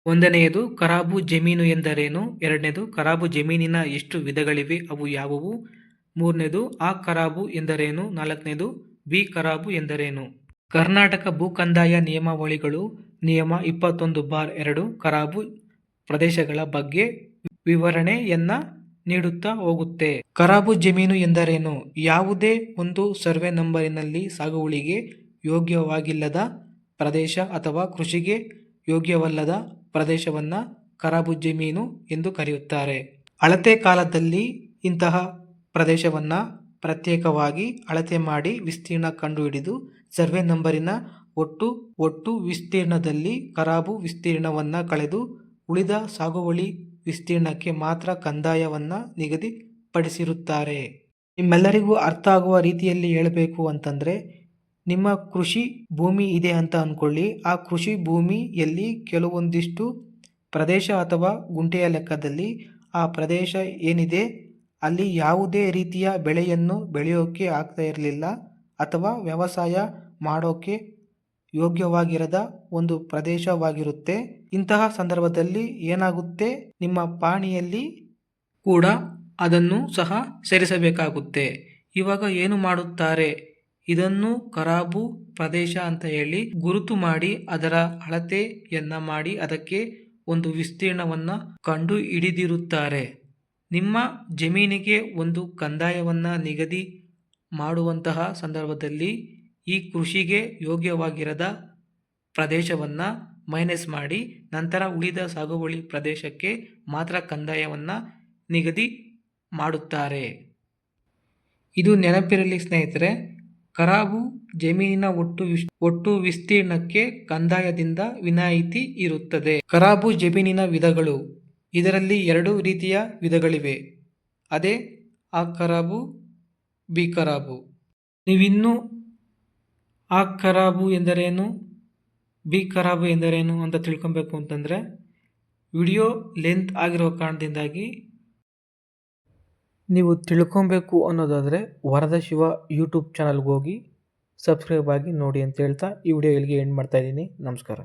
ಒಂದನೆಯದು ಖರಾಬು ಜಮೀನು ಎಂದರೇನು, ಎರಡನೇದು ಖರಾಬು ಜಮೀನಿನ ಎಷ್ಟು ವಿಧಗಳಿವೆ, ಅವು ಯಾವುವು, ಮೂರನೇದು ಆ ಖರಾಬು ಎಂದರೇನು, ನಾಲ್ಕನೇದು ಬಿ ಖರಾಬು ಎಂದರೇನು. ಕರ್ನಾಟಕ ಭೂ ಕಂದಾಯ ನಿಯಮಾವಳಿಗಳು ನಿಯಮ 21/2 ಖರಾಬು ಪ್ರದೇಶಗಳ ಬಗ್ಗೆ ವಿವರಣೆಯನ್ನ ನೀಡುತ್ತಾ ಹೋಗುತ್ತೆ. ಖರಾಬು ಜಮೀನು ಎಂದರೇನು? ಯಾವುದೇ ಒಂದು ಸರ್ವೆ ನಂಬರಿನಲ್ಲಿ ಸಾಗುವಳಿಗೆ ಯೋಗ್ಯವಾಗಿಲ್ಲದ ಪ್ರದೇಶ ಅಥವಾ ಕೃಷಿಗೆ ಯೋಗ್ಯವಲ್ಲದ ಪ್ರದೇಶವನ್ನ ಖರಾಬು ಜಮೀನು ಎಂದು ಕರೆಯುತ್ತಾರೆ. ಅಳತೆ ಕಾಲದಲ್ಲಿ ಇಂತಹ ಪ್ರದೇಶವನ್ನ ಪ್ರತ್ಯೇಕವಾಗಿ ಅಳತೆ ಮಾಡಿ ವಿಸ್ತೀರ್ಣ ಕಂಡುಹಿಡಿದು ಸರ್ವೆ ನಂಬರಿನ ಒಟ್ಟು ವಿಸ್ತೀರ್ಣದಲ್ಲಿ ಖರಾಬು ವಿಸ್ತೀರ್ಣವನ್ನ ಕಳೆದು ಉಳಿದ ಸಾಗುವಳಿ ವಿಸ್ತೀರ್ಣಕ್ಕೆ ಮಾತ್ರ ಕಂದಾಯವನ್ನ ನಿಗದಿಪಡಿಸಿರುತ್ತಾರೆ. ನಿಮ್ಮೆಲ್ಲರಿಗೂ ಅರ್ಥ ಆಗುವ ರೀತಿಯಲ್ಲಿ ಹೇಳಬೇಕು ಅಂತಂದ್ರೆ, ನಿಮ್ಮ ಕೃಷಿ ಭೂಮಿ ಇದೆ ಅಂತ ಅನ್ಕೊಳ್ಳಿ. ಆ ಕೃಷಿ ಭೂಮಿಯಲ್ಲಿ ಕೆಲವೊಂದಿಷ್ಟು ಪ್ರದೇಶ ಅಥವಾ ಗುಂಟೆಯ ಲೆಕ್ಕದಲ್ಲಿ ಆ ಪ್ರದೇಶ ಏನಿದೆ ಅಲ್ಲಿ ಯಾವುದೇ ರೀತಿಯ ಬೆಳೆಯನ್ನು ಬೆಳೆಯೋಕೆ ಆಗ್ತಾ ಇರಲಿಲ್ಲ ಅಥವಾ ವ್ಯವಸಾಯ ಮಾಡೋಕೆ ಯೋಗ್ಯವಾಗಿರದ ಒಂದು ಪ್ರದೇಶವಾಗಿರುತ್ತೆ. ಇಂತಹ ಸಂದರ್ಭದಲ್ಲಿ ಏನಾಗುತ್ತೆ, ನಿಮ್ಮ ಪಾಣಿಯಲ್ಲಿ ಕೂಡ ಅದನ್ನು ಸಹ ಸೇರಿಸಬೇಕಾಗುತ್ತೆ. ಇವಾಗ ಏನು ಮಾಡುತ್ತಾರೆ, ಇದನ್ನು ಖರಾಬು ಪ್ರದೇಶ ಅಂತ ಹೇಳಿ ಗುರುತು ಮಾಡಿ ಅದರ ಅಳತೆಯನ್ನ ಮಾಡಿ ಅದಕ್ಕೆ ಒಂದು ವಿಸ್ತೀರ್ಣವನ್ನ ಕಂಡು ಹಿಡಿದಿರುತ್ತಾರೆ. ನಿಮ್ಮ ಜಮೀನಿಗೆ ಒಂದು ಕಂದಾಯವನ್ನ ನಿಗದಿ ಮಾಡುವಂತಹ ಸಂದರ್ಭದಲ್ಲಿ ಈ ಕೃಷಿಗೆ ಯೋಗ್ಯವಾಗಿರದ ಪ್ರದೇಶವನ್ನ ಮೈನಸ್ ಮಾಡಿ ನಂತರ ಉಳಿದ ಸಾಗುವಳಿ ಪ್ರದೇಶಕ್ಕೆ ಮಾತ್ರ ಕಂದಾಯವನ್ನ ನಿಗದಿ ಮಾಡುತ್ತಾರೆ. ಇದು ನೆನಪಿರಲಿ ಸ್ನೇಹಿತರೆ, ಖರಾಬು ಜಮೀನಿನ ಒಟ್ಟು ವಿಸ್ತೀರ್ಣಕ್ಕೆ ಕಂದಾಯದಿಂದ ವಿನಾಯಿತಿ ಇರುತ್ತದೆ. ಖರಾಬು ಜಮೀನಿನ ವಿಧಗಳು. ಇದರಲ್ಲಿ 2 ರೀತಿಯ ವಿಧಗಳಿವೆ. ಅದೇ ಆ ಖರಾಬು, ಬಿ ಖರಾಬು. ನೀವಿನ್ನೂ ಆ ಖರಾಬು ಎಂದರೇನು, ಬಿ ಖರಾಬು ಎಂದರೇನು ಅಂತ ತಿಳ್ಕೊಬೇಕು ಅಂತಂದ್ರೆ ವಿಡಿಯೋ ಲೆಂತ್ ಆಗಿರೋ ಕಾರಣದಿಂದಾಗಿ ನೀವು ತಿಳ್ಕೊಬೇಕು ಅನ್ನೋದಾದರೆ ವರದ ಶಿವ ಯೂಟ್ಯೂಬ್ ಚಾನಲ್ಗೆ ಹೋಗಿ ಸಬ್ಸ್ಕ್ರೈಬ್ ಆಗಿ ನೋಡಿ ಅಂತ ಹೇಳ್ತಾ ಈ ವಿಡಿಯೋ ಇಲ್ಲಿಗೆ ಎಂಡ್ ಮಾಡ್ತಾ ಇದ್ದೀನಿ. ನಮಸ್ಕಾರ.